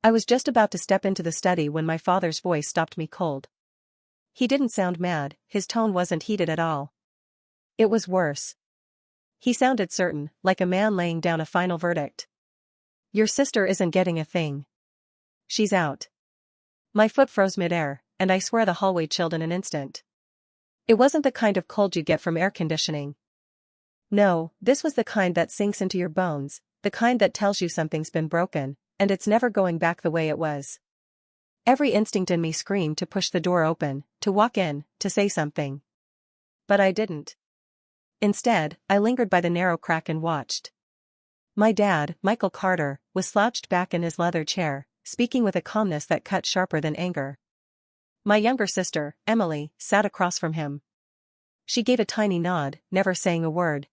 I was just about to step into the study when my father's voice stopped me cold. He didn't sound mad, his tone wasn't heated at all. It was worse. He sounded certain, like a man laying down a final verdict. Your sister isn't getting a thing. She's out. My foot froze midair, and I swear the hallway chilled in an instant. It wasn't the kind of cold you get from air conditioning. No, this was the kind that sinks into your bones, the kind that tells you something's been broken, and it's never going back the way it was. Every instinct in me screamed to push the door open, to walk in, to say something. But I didn't. Instead, I lingered by the narrow crack and watched. My dad, Michael Carter, was slouched back in his leather chair, speaking with a calmness that cut sharper than anger. My younger sister, Emily, sat across from him. She gave a tiny nod, never saying a word.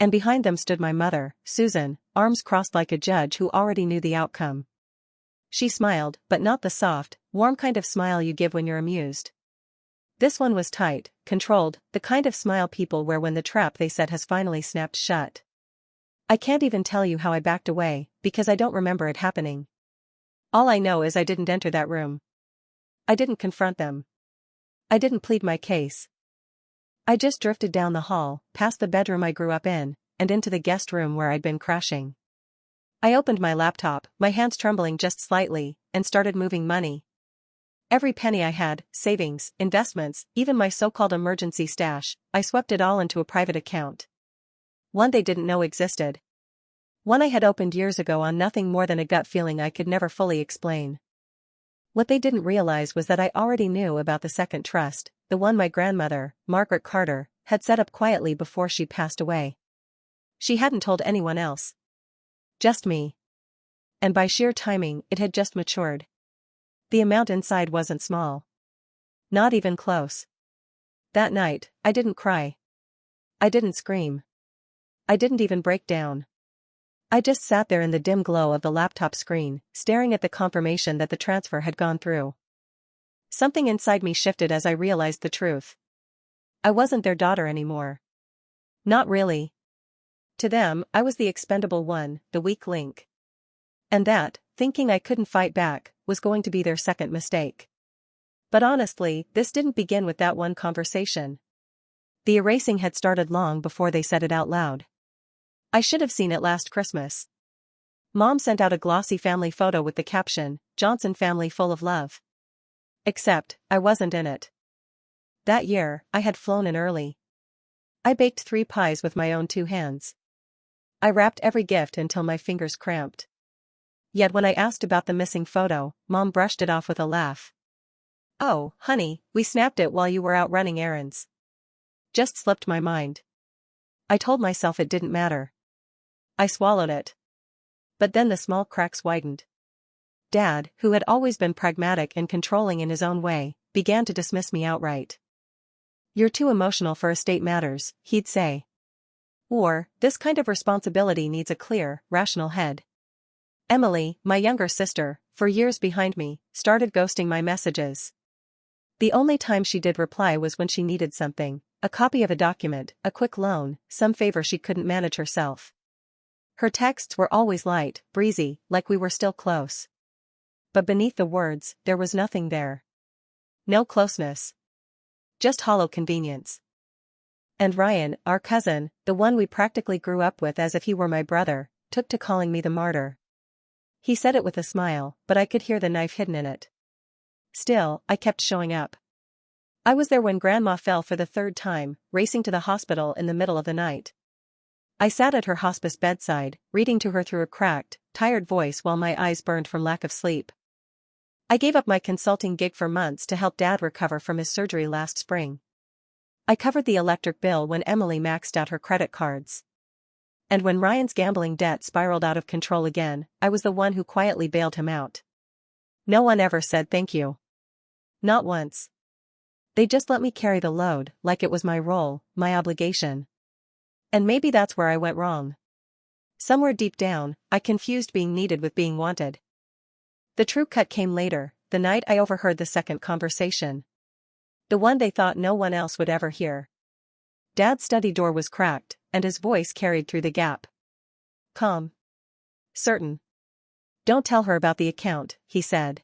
And behind them stood my mother, Susan, arms crossed like a judge who already knew the outcome. She smiled, but not the soft, warm kind of smile you give when you're amused. This one was tight, controlled, the kind of smile people wear when the trap they set has finally snapped shut. I can't even tell you how I backed away, because I don't remember it happening. All I know is I didn't enter that room. I didn't confront them. I didn't plead my case. I just drifted down the hall, past the bedroom I grew up in, and into the guest room where I'd been crashing. I opened my laptop, my hands trembling just slightly, and started moving money. Every penny I had, savings, investments, even my so-called emergency stash, I swept it all into a private account. One they didn't know existed. One I had opened years ago on nothing more than a gut feeling I could never fully explain. What they didn't realize was that I already knew about the second trust, the one my grandmother, Margaret Carter, had set up quietly before she passed away. She hadn't told anyone else. Just me. And by sheer timing, it had just matured. The amount inside wasn't small. Not even close. That night, I didn't cry. I didn't scream. I didn't even break down. I just sat there in the dim glow of the laptop screen, staring at the confirmation that the transfer had gone through. Something inside me shifted as I realized the truth. I wasn't their daughter anymore. Not really. To them, I was the expendable one, the weak link. And that, thinking I couldn't fight back, was going to be their second mistake. But honestly, this didn't begin with that one conversation. The erasing had started long before they said it out loud. I should have seen it last Christmas. Mom sent out a glossy family photo with the caption, "Johnson family full of love." Except, I wasn't in it. That year, I had flown in early. I baked 3 pies with my own 2 hands. I wrapped every gift until my fingers cramped. Yet when I asked about the missing photo, Mom brushed it off with a laugh. "Oh, honey, we snapped it while you were out running errands." Just slipped my mind. I told myself it didn't matter. I swallowed it. But then the small cracks widened. Dad, who had always been pragmatic and controlling in his own way, began to dismiss me outright. "You're too emotional for estate matters," he'd say. Or, "This kind of responsibility needs a clear, rational head." Emily, my younger sister, for years behind me, started ghosting my messages. The only time she did reply was when she needed something, a copy of a document, a quick loan, some favor she couldn't manage herself. Her texts were always light, breezy, like we were still close. But beneath the words, there was nothing there. No closeness. Just hollow convenience. And Ryan, our cousin, the one we practically grew up with as if he were my brother, took to calling me the martyr. He said it with a smile, but I could hear the knife hidden in it. Still, I kept showing up. I was there when Grandma fell for the 3rd time, racing to the hospital in the middle of the night. I sat at her hospice bedside, reading to her through a cracked, tired voice while my eyes burned from lack of sleep. I gave up my consulting gig for months to help Dad recover from his surgery last spring. I covered the electric bill when Emily maxed out her credit cards. And when Ryan's gambling debt spiraled out of control again, I was the one who quietly bailed him out. No one ever said thank you. Not once. They just let me carry the load, like it was my role, my obligation. And maybe that's where I went wrong. Somewhere deep down, I confused being needed with being wanted. The true cut came later, the night I overheard the second conversation. The one they thought no one else would ever hear. Dad's study door was cracked, and his voice carried through the gap. Calm. Certain. Don't tell her about the account, he said.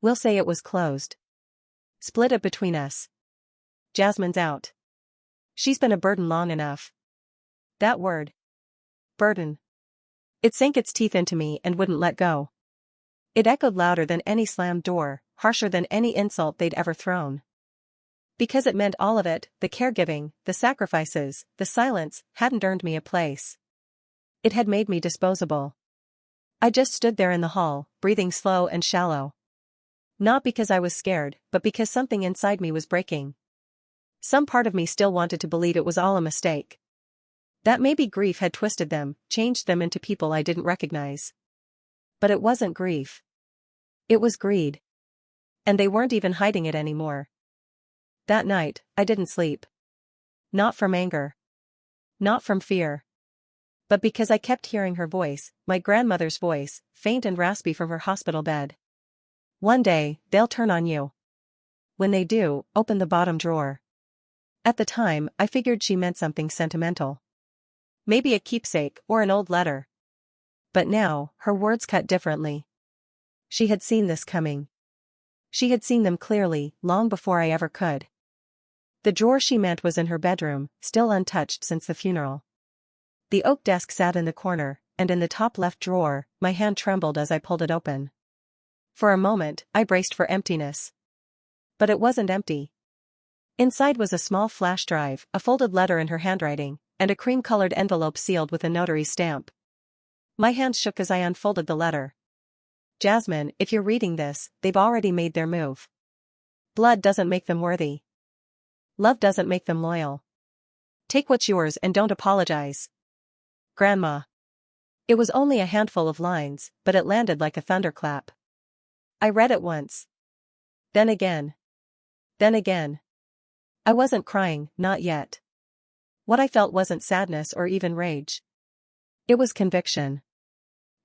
We'll say it was closed. Split it between us. Jasmine's out. She's been a burden long enough. That word. Burden. It sank its teeth into me and wouldn't let go. It echoed louder than any slammed door, harsher than any insult they'd ever thrown. Because it meant all of it, the caregiving, the sacrifices, the silence, hadn't earned me a place. It had made me disposable. I just stood there in the hall, breathing slow and shallow. Not because I was scared, but because something inside me was breaking. Some part of me still wanted to believe it was all a mistake. That maybe grief had twisted them, changed them into people I didn't recognize. But it wasn't grief. It was greed. And they weren't even hiding it anymore. That night, I didn't sleep. Not from anger. Not from fear. But because I kept hearing her voice, my grandmother's voice, faint and raspy from her hospital bed. One day, they'll turn on you. When they do, open the bottom drawer. At the time, I figured she meant something sentimental. Maybe a keepsake or an old letter. But now, her words cut differently. She had seen this coming. She had seen them clearly, long before I ever could. The drawer she meant was in her bedroom, still untouched since the funeral. The oak desk sat in the corner, and in the top left drawer, my hand trembled as I pulled it open. For a moment, I braced for emptiness. But it wasn't empty. Inside was a small flash drive, a folded letter in her handwriting, and a cream-colored envelope sealed with a notary's stamp. My hands shook as I unfolded the letter. Jasmine, if you're reading this, they've already made their move. Blood doesn't make them worthy. Love doesn't make them loyal. Take what's yours and don't apologize. Grandma. It was only a handful of lines, but it landed like a thunderclap. I read it once. Then again. Then again. I wasn't crying, not yet. What I felt wasn't sadness or even rage. It was conviction.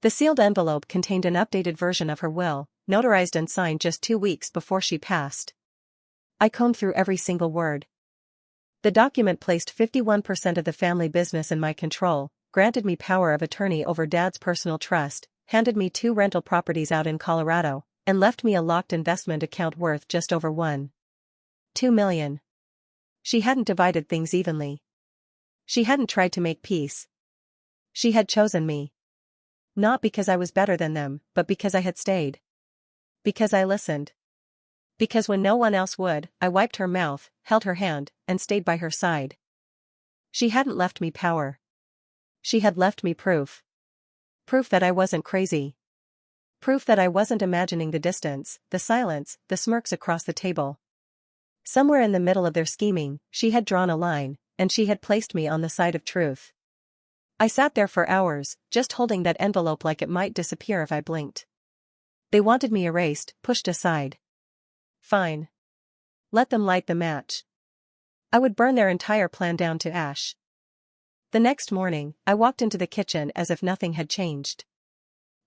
The sealed envelope contained an updated version of her will, notarized and signed just 2 weeks before she passed. I combed through every single word. The document placed 51% of the family business in my control, granted me power of attorney over Dad's personal trust, handed me 2 rental properties out in Colorado, and left me a locked investment account worth just over $1.2 million. She hadn't divided things evenly. She hadn't tried to make peace. She had chosen me. Not because I was better than them, but because I had stayed. Because I listened. Because when no one else would, I wiped her mouth, held her hand, and stayed by her side. She hadn't left me power. She had left me proof. Proof that I wasn't crazy. Proof that I wasn't imagining the distance, the silence, the smirks across the table. Somewhere in the middle of their scheming, she had drawn a line, and she had placed me on the side of truth. I sat there for hours, just holding that envelope like it might disappear if I blinked. They wanted me erased, pushed aside. Fine. Let them light the match. I would burn their entire plan down to ash. The next morning, I walked into the kitchen as if nothing had changed.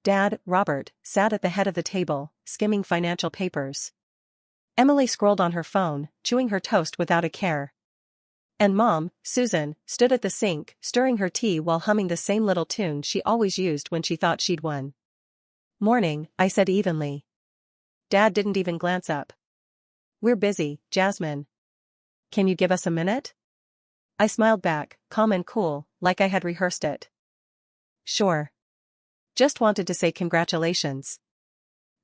Dad, Robert, sat at the head of the table, skimming financial papers. Emily scrolled on her phone, chewing her toast without a care. And Mom, Susan, stood at the sink, stirring her tea while humming the same little tune she always used when she thought she'd won. Morning, I said evenly. Dad didn't even glance up. We're busy, Jasmine. Can you give us a minute? I smiled back, calm and cool, like I had rehearsed it. Sure. Just wanted to say congratulations.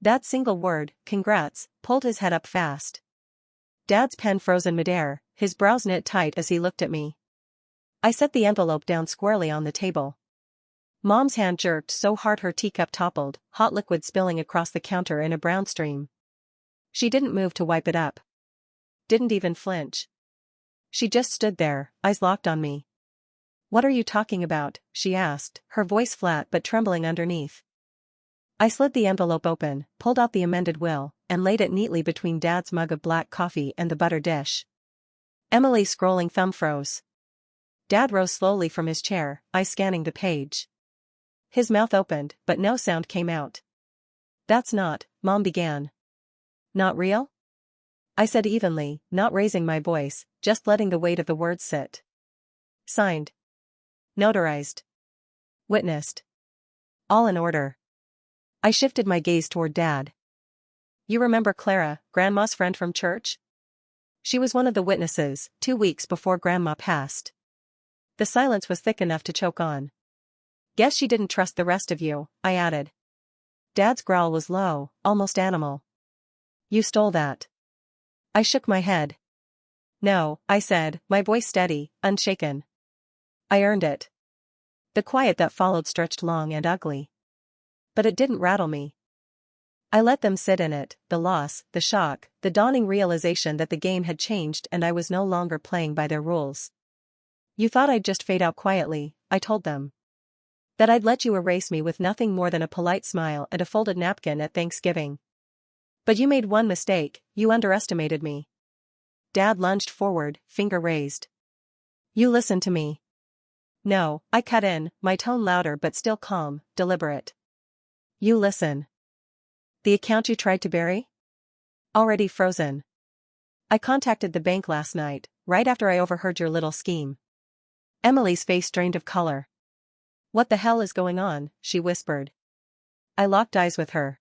That single word, congrats, pulled his head up fast. Dad's pen froze in midair, his brows knit tight as he looked at me. I set the envelope down squarely on the table. Mom's hand jerked so hard her teacup toppled, hot liquid spilling across the counter in a brown stream. She didn't move to wipe it up. Didn't even flinch. She just stood there, eyes locked on me. What are you talking about? She asked, her voice flat but trembling underneath. I slid the envelope open, pulled out the amended will, and laid it neatly between Dad's mug of black coffee and the butter dish. Emily's scrolling thumb froze. Dad rose slowly from his chair, eyes scanning the page. His mouth opened, but no sound came out. That's not, Mom began. Not real? I said evenly, not raising my voice, just letting the weight of the words sit. Signed. Notarized. Witnessed. All in order. I shifted my gaze toward Dad. You remember Clara, Grandma's friend from church? She was one of the witnesses, 2 weeks before Grandma passed. The silence was thick enough to choke on. Guess she didn't trust the rest of you, I added. Dad's growl was low, almost animal. You stole that. I shook my head. No, I said, my voice steady, unshaken. I earned it. The quiet that followed stretched long and ugly. But it didn't rattle me. I let them sit in it, the loss, the shock, the dawning realization that the game had changed and I was no longer playing by their rules. You thought I'd just fade out quietly, I told them. That I'd let you erase me with nothing more than a polite smile and a folded napkin at Thanksgiving. But you made one mistake, you underestimated me. Dad lunged forward, finger raised. You listened to me. No, I cut in, my tone louder but still calm, deliberate. You listen. The account you tried to bury? Already frozen. I contacted the bank last night, right after I overheard your little scheme. Emily's face drained of color. What the hell is going on, she whispered. I locked eyes with her.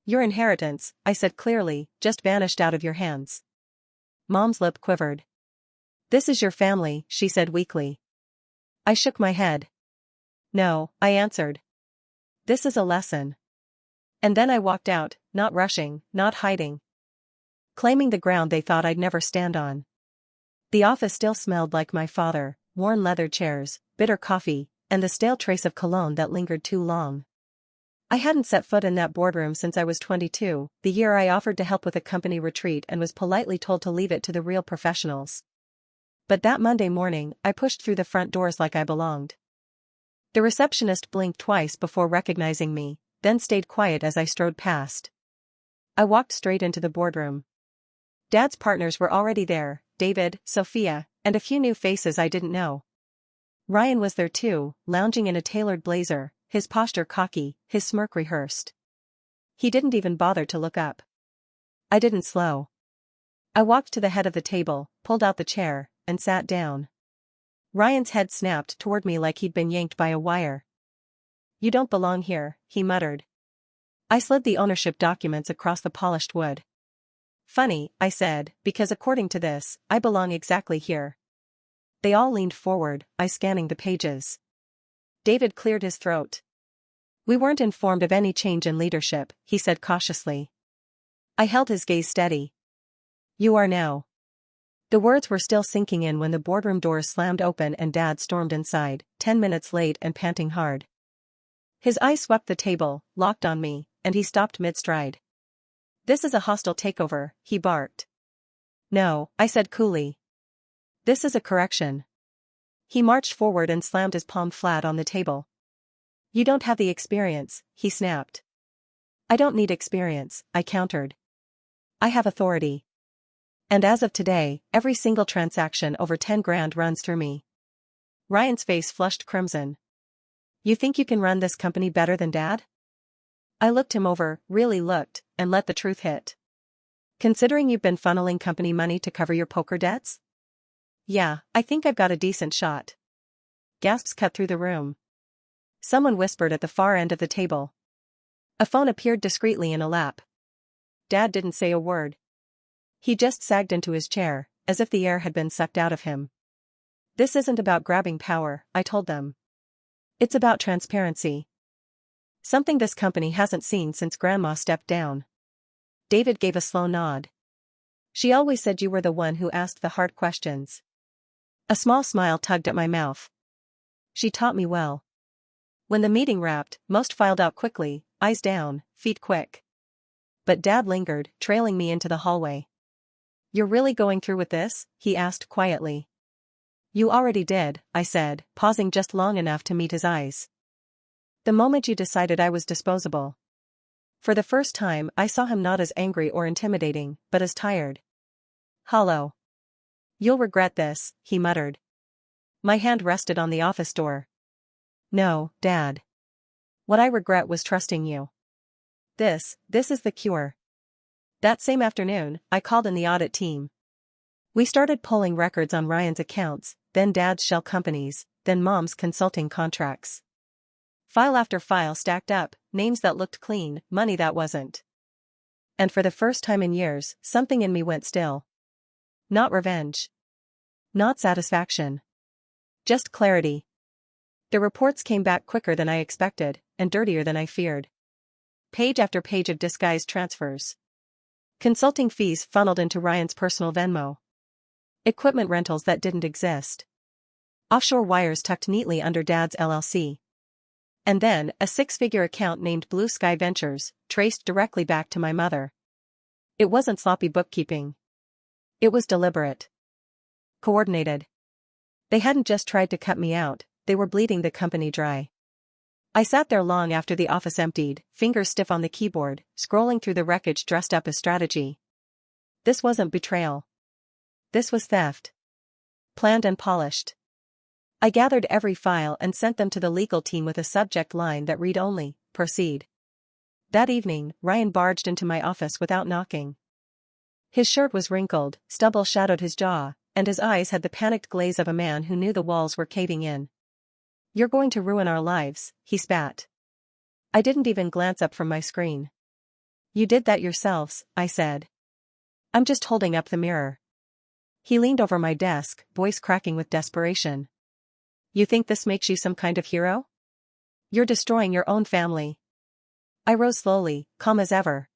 Your inheritance, I said clearly, just vanished out of your hands. Mom's lip quivered. This is your family, she said weakly. I shook my head. No, I answered. This is a lesson. And then I walked out, not rushing, not hiding. Claiming the ground they thought I'd never stand on. The office still smelled like my father, worn leather chairs, bitter coffee, and the stale trace of cologne that lingered too long. I hadn't set foot in that boardroom since I was 22, the year I offered to help with a company retreat and was politely told to leave it to the real professionals. But that Monday morning, I pushed through the front doors like I belonged. The receptionist blinked twice before recognizing me, then stayed quiet as I strode past. I walked straight into the boardroom. Dad's partners were already there, David, Sophia, and a few new faces I didn't know. Ryan was there too, lounging in a tailored blazer, his posture cocky, his smirk rehearsed. He didn't even bother to look up. I didn't slow. I walked to the head of the table, pulled out the chair, and sat down. Ryan's head snapped toward me like he'd been yanked by a wire. You don't belong here, he muttered. I slid the ownership documents across the polished wood. Funny, I said, because according to this, I belong exactly here. They all leaned forward, I scanning the pages. David cleared his throat. We weren't informed of any change in leadership, he said cautiously. I held his gaze steady. You are now. The words were still sinking in when the boardroom doors slammed open and Dad stormed inside, 10 minutes late and panting hard. His eyes swept the table, locked on me, and he stopped mid-stride. This is a hostile takeover, he barked. No, I said coolly. This is a correction. He marched forward and slammed his palm flat on the table. You don't have the experience, he snapped. I don't need experience, I countered. I have authority. And as of today, every single transaction over 10 grand runs through me. Ryan's face flushed crimson. You think you can run this company better than Dad? I looked him over, really looked, and let the truth hit. Considering you've been funneling company money to cover your poker debts? Yeah, I think I've got a decent shot. Gasps cut through the room. Someone whispered at the far end of the table. A phone appeared discreetly in a lap. Dad didn't say a word. He just sagged into his chair, as if the air had been sucked out of him. This isn't about grabbing power, I told them. It's about transparency. Something this company hasn't seen since Grandma stepped down. David gave a slow nod. She always said you were the one who asked the hard questions. A small smile tugged at my mouth. She taught me well. When the meeting wrapped, most filed out quickly, eyes down, feet quick. But Dad lingered, trailing me into the hallway. You're really going through with this? He asked quietly. You already did, I said, pausing just long enough to meet his eyes. The moment you decided I was disposable. For the first time, I saw him not as angry or intimidating, but as tired. Hollow. You'll regret this, he muttered. My hand rested on the office door. No, Dad. What I regret was trusting you. This is the cure. That same afternoon, I called in the audit team. We started pulling records on Ryan's accounts, then Dad's shell companies, then Mom's consulting contracts. File after file stacked up, names that looked clean, money that wasn't. And for the first time in years, something in me went still. Not revenge. Not satisfaction. Just clarity. The reports came back quicker than I expected, and dirtier than I feared. Page after page of disguised transfers. Consulting fees funneled into Ryan's personal Venmo. Equipment rentals that didn't exist. Offshore wires tucked neatly under Dad's LLC. And then, a six-figure account named Blue Sky Ventures, traced directly back to my mother. It wasn't sloppy bookkeeping. It was deliberate. Coordinated. They hadn't just tried to cut me out, they were bleeding the company dry. I sat there long after the office emptied, fingers stiff on the keyboard, scrolling through the wreckage dressed up as strategy. This wasn't betrayal. This was theft. Planned and polished. I gathered every file and sent them to the legal team with a subject line that read only, "Proceed." That evening, Ryan barged into my office without knocking. His shirt was wrinkled, stubble shadowed his jaw, and his eyes had the panicked glaze of a man who knew the walls were caving in. "You're going to ruin our lives," he spat. I didn't even glance up from my screen. "You did that yourselves," I said. "I'm just holding up the mirror." He leaned over my desk, voice cracking with desperation. "You think this makes you some kind of hero? You're destroying your own family." I rose slowly, calm as ever.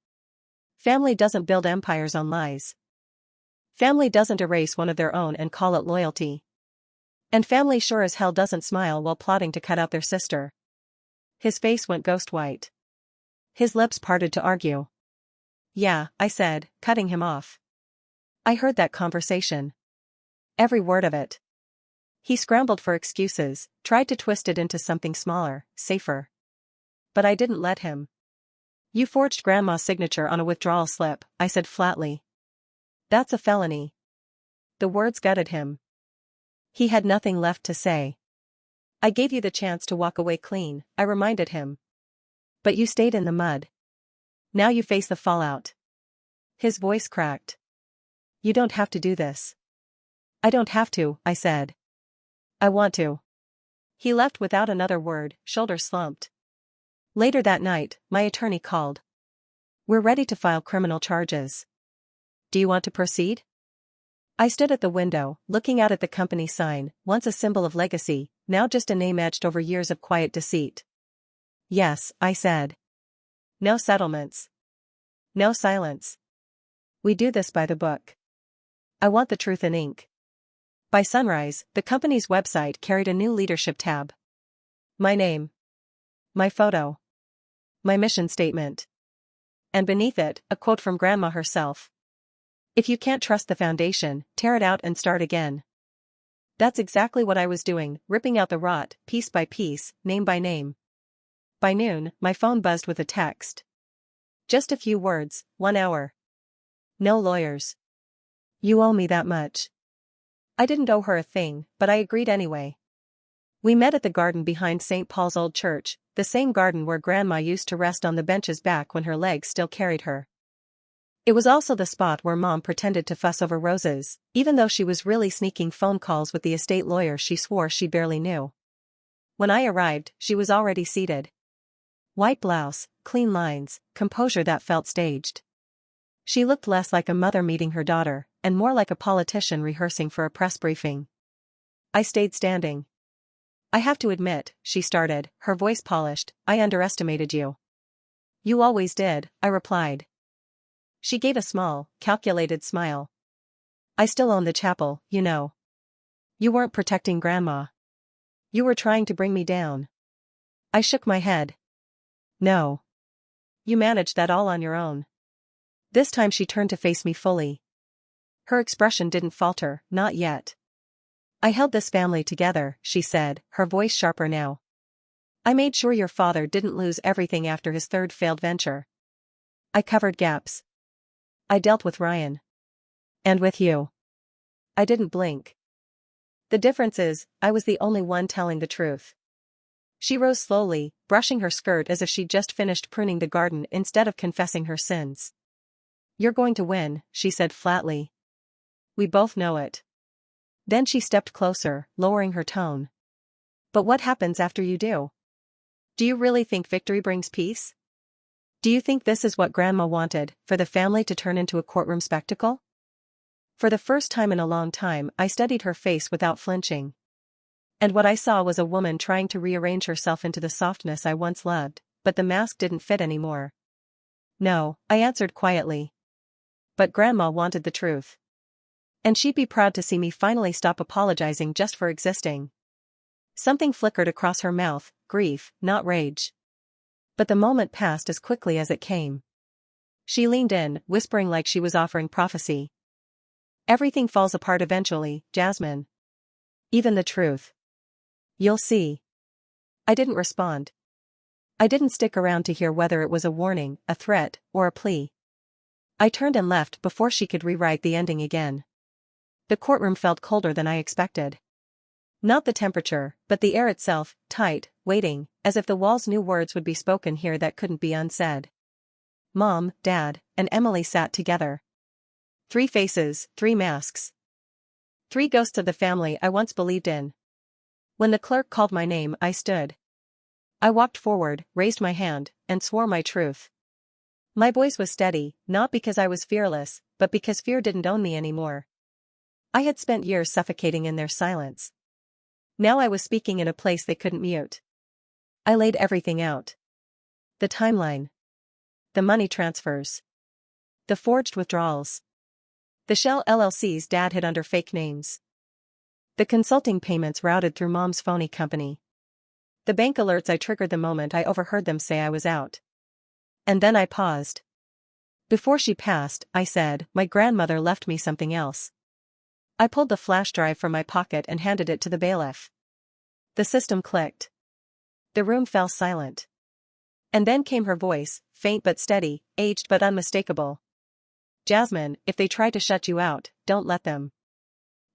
Family doesn't build empires on lies. Family doesn't erase one of their own and call it loyalty. And family sure as hell doesn't smile while plotting to cut out their sister. His face went ghost white. His lips parted to argue. "Yeah," I said, cutting him off. "I heard that conversation. Every word of it." He scrambled for excuses, tried to twist it into something smaller, safer. But I didn't let him. "You forged Grandma's signature on a withdrawal slip," I said flatly. "That's a felony." The words gutted him. He had nothing left to say. "I gave you the chance to walk away clean," I reminded him. "But you stayed in the mud. Now you face the fallout." His voice cracked. "You don't have to do this." "I don't have to," I said. "I want to." He left without another word, shoulders slumped. Later that night, my attorney called. "We're ready to file criminal charges. Do you want to proceed?" I stood at the window, looking out at the company sign, once a symbol of legacy, now just a name etched over years of quiet deceit. "Yes," I said. "No settlements. No silence. We do this by the book. I want the truth in ink." By sunrise, the company's website carried a new leadership tab. My name. My photo. My mission statement. And beneath it, a quote from Grandma herself. "If you can't trust the foundation, tear it out and start again." That's exactly what I was doing, ripping out the rot, piece by piece, name by name. By noon, my phone buzzed with a text. Just a few words, 1 hour. "No lawyers. You owe me that much." I didn't owe her a thing, but I agreed anyway. We met at the garden behind St. Paul's old church, the same garden where Grandma used to rest on the benches back when her legs still carried her. It was also the spot where Mom pretended to fuss over roses, even though she was really sneaking phone calls with the estate lawyer she swore she barely knew. When I arrived, she was already seated. White blouse, clean lines, composure that felt staged. She looked less like a mother meeting her daughter, and more like a politician rehearsing for a press briefing. I stayed standing. "I have to admit," she started, her voice polished, "I underestimated you." "You always did," I replied. She gave a small, calculated smile. "I still own the chapel, you know." "You weren't protecting Grandma. You were trying to bring me down." I shook my head. "No. You managed that all on your own." This time she turned to face me fully. Her expression didn't falter, not yet. "I held this family together," she said, her voice sharper now. "I made sure your father didn't lose everything after his third failed venture. I covered gaps. I dealt with Ryan. And with you." I didn't blink. The difference is, I was the only one telling the truth. She rose slowly, brushing her skirt as if she'd just finished pruning the garden instead of confessing her sins. "You're going to win," she said flatly. "We both know it." Then she stepped closer, lowering her tone. "But what happens after you do?" Do you really think victory brings peace? Do you think this is what Grandma wanted, for the family to turn into a courtroom spectacle? For the first time in a long time, I studied her face without flinching. And what I saw was a woman trying to rearrange herself into the softness I once loved, but the mask didn't fit anymore. No, I answered quietly. But Grandma wanted the truth. And she'd be proud to see me finally stop apologizing just for existing. Something flickered across her mouth, grief, not rage. But the moment passed as quickly as it came. She leaned in, whispering like she was offering prophecy. Everything falls apart eventually, Jasmine. Even the truth. You'll see. I didn't respond. I didn't stick around to hear whether it was a warning, a threat, or a plea. I turned and left before she could rewrite the ending again. The courtroom felt colder than I expected. Not the temperature, but the air itself, tight, waiting, as if the walls knew words would be spoken here that couldn't be unsaid. Mom, Dad, and Emily sat together. 3 faces, 3 masks. 3 ghosts of the family I once believed in. When the clerk called my name, I stood. I walked forward, raised my hand, and swore my truth. My voice was steady, not because I was fearless, but because fear didn't own me anymore. I had spent years suffocating in their silence. Now I was speaking in a place they couldn't mute. I laid everything out. The timeline. The money transfers. The forged withdrawals. The shell LLCs Dad hid under fake names. The consulting payments routed through Mom's phony company. The bank alerts I triggered the moment I overheard them say I was out. And then I paused. Before she passed, I said, my grandmother left me something else. I pulled the flash drive from my pocket and handed it to the bailiff. The system clicked. The room fell silent. And then came her voice, faint but steady, aged but unmistakable. Jasmine, if they try to shut you out, don't let them.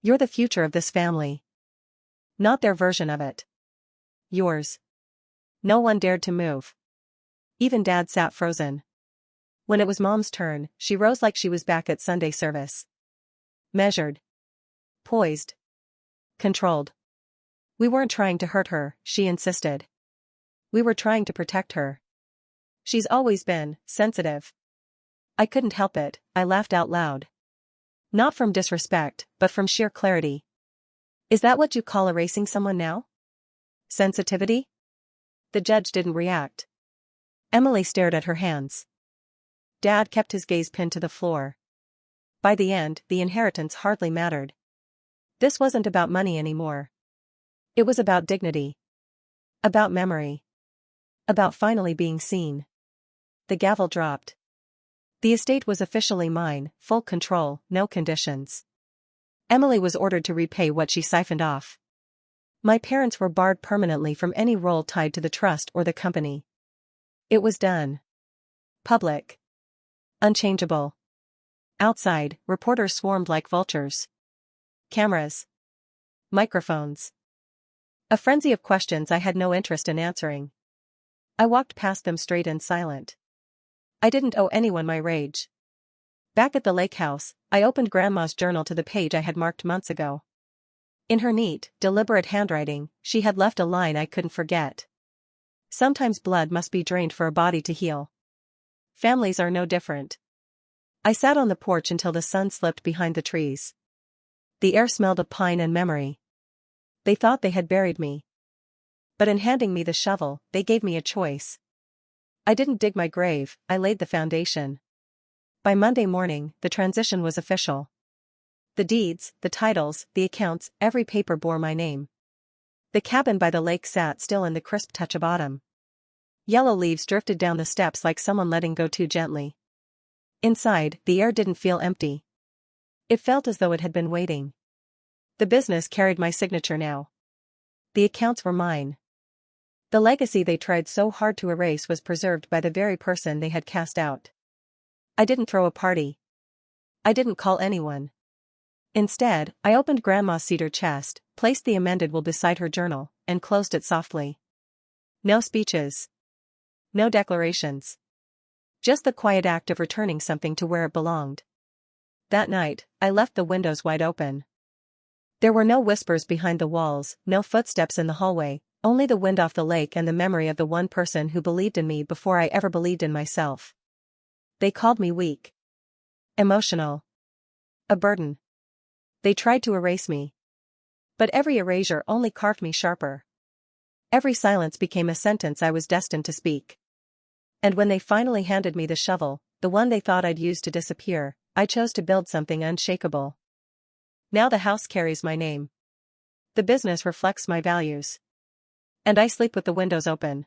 You're the future of this family. Not their version of it. Yours. No one dared to move. Even Dad sat frozen. When it was Mom's turn, she rose like she was back at Sunday service. Measured. Poised. Controlled. We weren't trying to hurt her, she insisted. We were trying to protect her. She's always been sensitive. I couldn't help it, I laughed out loud. Not from disrespect, but from sheer clarity. Is that what you call erasing someone now? Sensitivity? The judge didn't react. Emily stared at her hands. Dad kept his gaze pinned to the floor. By the end, the inheritance hardly mattered. This wasn't about money anymore. It was about dignity. About memory. About finally being seen. The gavel dropped. The estate was officially mine, full control, no conditions. Emily was ordered to repay what she siphoned off. My parents were barred permanently from any role tied to the trust or the company. It was done. Public. Unchangeable. Outside, reporters swarmed like vultures. Cameras. Microphones. A frenzy of questions I had no interest in answering. I walked past them straight and silent. I didn't owe anyone my rage. Back at the lake house, I opened Grandma's journal to the page I had marked months ago. In her neat, deliberate handwriting, she had left a line I couldn't forget. Sometimes blood must be drained for a body to heal. Families are no different. I sat on the porch until the sun slipped behind the trees. The air smelled of pine and memory. They thought they had buried me. But in handing me the shovel, they gave me a choice. I didn't dig my grave, I laid the foundation. By Monday morning, the transition was official. The deeds, the titles, the accounts, every paper bore my name. The cabin by the lake sat still in the crisp touch of autumn. Yellow leaves drifted down the steps like someone letting go too gently. Inside, the air didn't feel empty. It felt as though it had been waiting. The business carried my signature now. The accounts were mine. The legacy they tried so hard to erase was preserved by the very person they had cast out. I didn't throw a party. I didn't call anyone. Instead, I opened Grandma's cedar chest, placed the amended will beside her journal, and closed it softly. No speeches. No declarations. Just the quiet act of returning something to where it belonged. That night, I left the windows wide open. There were no whispers behind the walls, no footsteps in the hallway, Only the wind off the lake and the memory of the one person who believed in me before I ever believed in myself. They called me weak. Emotional. A burden. They tried to erase me. But every erasure only carved me sharper. Every silence became a sentence I was destined to speak. And when they finally handed me the shovel, the one they thought I'd use to disappear, I chose to build something unshakable. Now the house carries my name. The business reflects my values. And I sleep with the windows open.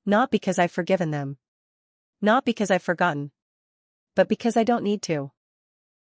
Not because I've forgiven them. Not because I've forgotten. But because I don't need to.